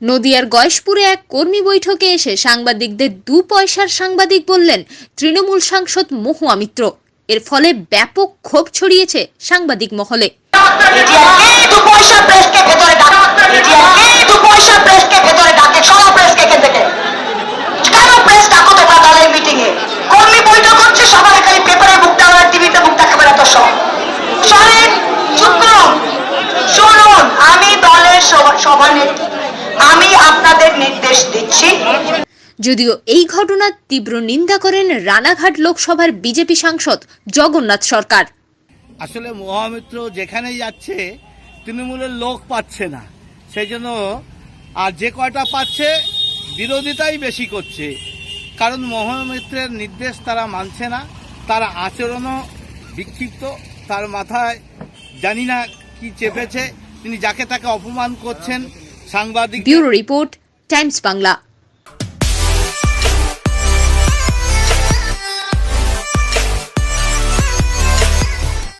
নদিয়ার গয়েশপুরে এক কর্মী বৈঠকে এসে সাংবাদিকদের 2 পয়সার সাংবাদিক বললেন তৃণমূল সাংসদ মহুয়া মিত্র। এর ফলে ব্যাপক ক্ষোভ ছড়িয়েছে সাংবাদিক মহলে। আমি আপনাদের নির্দেশ দিচ্ছি। যদিও এই ঘটনার তীব্র নিন্দা করেন রানাঘাট লোকসভার বিজেপি সাংসদ জগন্নাথ সরকার। আসলে মহুয়া মিত্র যেখানেই যাচ্ছে তৃণমূলের লোক পাচ্ছে না, সেই জন্য আর যে কয়টা পাচ্ছে বিরোধিতাই বেশি করছে। কারণ মহুয়া মিত্রের নির্দেশ তারা মানছে না, তার আচরণও বিক্ষিপ্ত, তার মাথায় জানি না কি চেপেছে, তিনি যাকে তাকে অপমান করছেন। সাংবাদিক। Bureau report, Times Bangla.